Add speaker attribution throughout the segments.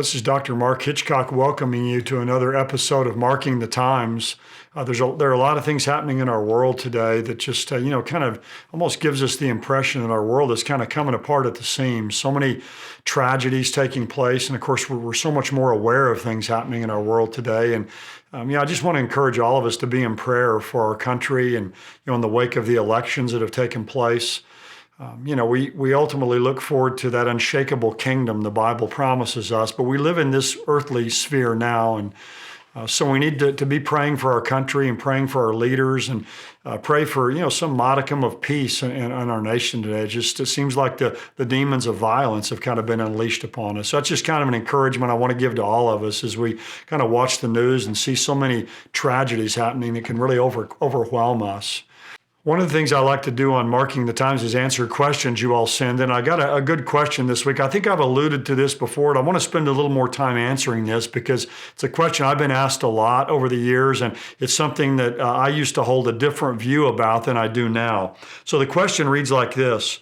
Speaker 1: This is Dr. Mark Hitchcock welcoming you to another episode of Marking the Times. There are a lot of things happening in our world today that just, kind of almost gives us the impression that our world is kind of coming apart at the seams. So many tragedies taking place. And of course, we're so much more aware of things happening in our world today. And I just want to encourage all of us to be in prayer for our country and, in the wake of the elections that have taken place. We ultimately look forward to that unshakable kingdom the Bible promises us, but we live in this earthly sphere now. And so we need to be praying for our country and praying for our leaders and pray for, some modicum of peace in our nation today. It seems like the demons of violence have kind of been unleashed upon us. So that's just kind of an encouragement I want to give to all of us as we kind of watch the news and see so many tragedies happening that can really overwhelm us. One of the things I like to do on Marking the Times is answer questions you all send. And I got a good question this week. I think I've alluded to this before, and I want to spend a little more time answering this because it's a question I've been asked a lot over the years, and it's something that I used to hold a different view about than I do now. So the question reads like this.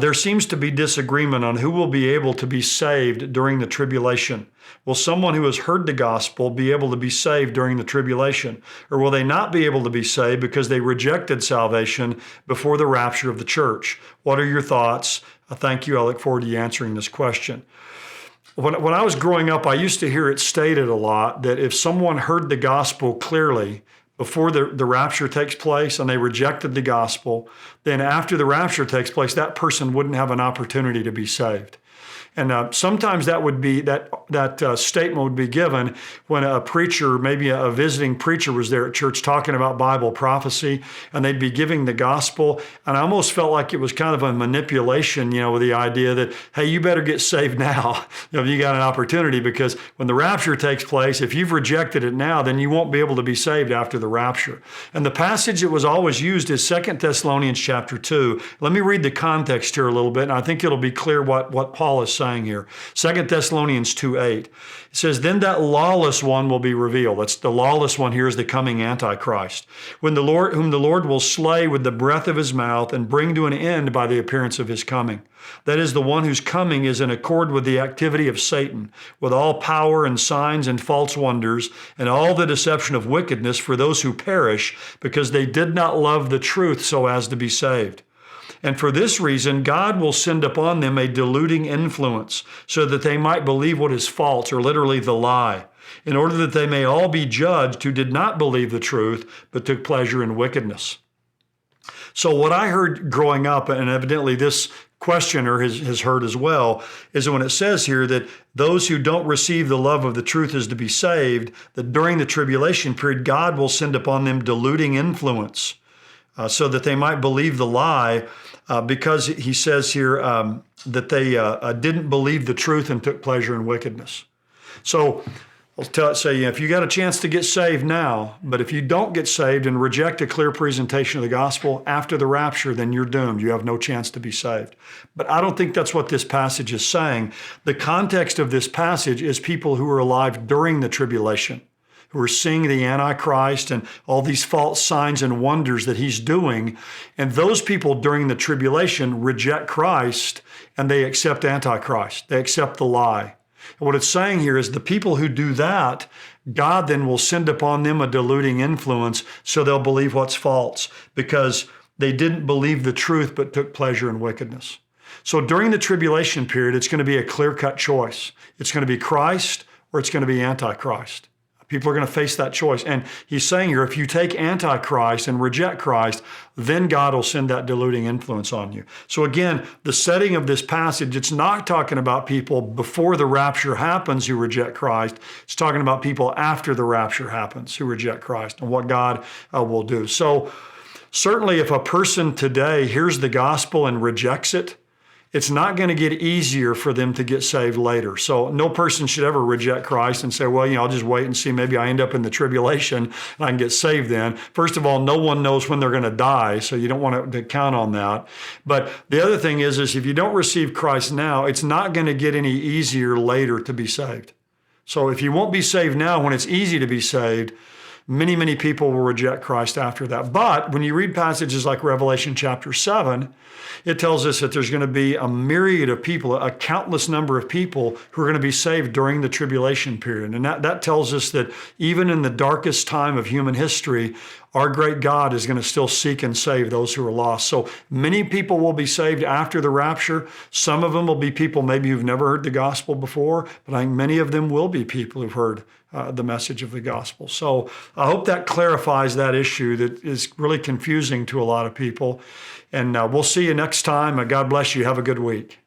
Speaker 1: There seems to be disagreement on who will be able to be saved during the tribulation. Will someone who has heard the gospel be able to be saved during the tribulation? Or will they not be able to be saved because they rejected salvation before the rapture of the church? What are your thoughts? Thank you. I look forward to you answering this question. When I was growing up, I used to hear it stated a lot that if someone heard the gospel clearly before the rapture takes place and they rejected the gospel, then after the rapture takes place, that person wouldn't have an opportunity to be saved. And sometimes that would be that statement would be given when a preacher, maybe a visiting preacher, was there at church talking about Bible prophecy, and they'd be giving the gospel. And I almost felt like it was kind of a manipulation, with the idea that, hey, you better get saved now, if you got an opportunity, because when the rapture takes place, if you've rejected it now, then you won't be able to be saved after the rapture. And the passage that was always used is 2 Thessalonians chapter 2. Let me read the context here a little bit, and I think it'll be clear what Paul is saying here. 2 Thessalonians 2:8. It says, then that lawless one will be revealed. That's the lawless one here is the coming Antichrist, whom the Lord will slay with the breath of his mouth and bring to an end by the appearance of his coming. That is the one whose coming is in accord with the activity of Satan, with all power and signs and false wonders, and all the deception of wickedness for those who perish, because they did not love the truth so as to be saved. And for this reason, God will send upon them a deluding influence so that they might believe what is false, or literally the lie, in order that they may all be judged who did not believe the truth, but took pleasure in wickedness. So what I heard growing up, and evidently this questioner has heard as well, is when it says here that those who don't receive the love of the truth is to be saved, that during the tribulation period, God will send upon them deluding influence so that they might believe the lie, because he says here that they didn't believe the truth and took pleasure in wickedness. So I'll say, if you got a chance to get saved now, but if you don't get saved and reject a clear presentation of the gospel after the rapture, then you're doomed. You have no chance to be saved. But I don't think that's what this passage is saying. The context of this passage is people who are alive during the tribulation, who are seeing the Antichrist and all these false signs and wonders that he's doing. And those people during the tribulation reject Christ and they accept Antichrist. They accept the lie. And what it's saying here is the people who do that, God then will send upon them a deluding influence so they'll believe what's false because they didn't believe the truth but took pleasure in wickedness. So during the tribulation period, it's going to be a clear-cut choice. It's going to be Christ or it's going to be Antichrist. People are going to face that choice. And he's saying here, if you take Antichrist and reject Christ, then God will send that deluding influence on you. So again, the setting of this passage, it's not talking about people before the rapture happens who reject Christ. It's talking about people after the rapture happens who reject Christ and what God will do. So certainly if a person today hears the gospel and rejects it, it's not going to get easier for them to get saved later. So no person should ever reject Christ and say, well, I'll just wait and see. Maybe I end up in the tribulation and I can get saved then. First of all, no one knows when they're going to die, so you don't want to count on that. But the other thing is if you don't receive Christ now, it's not going to get any easier later to be saved. So if you won't be saved now when it's easy to be saved, many, many people will reject Christ after that. But when you read passages like Revelation chapter 7, it tells us that there's going to be a myriad of people, a countless number of people who are going to be saved during the tribulation period. And that tells us that even in the darkest time of human history, our great God is going to still seek and save those who are lost. So many people will be saved after the rapture. Some of them will be people maybe who've never heard the gospel before, but I think many of them will be people who've heard the message of the gospel. So I hope that clarifies that issue that is really confusing to a lot of people. And we'll see you next time. God bless you. Have a good week.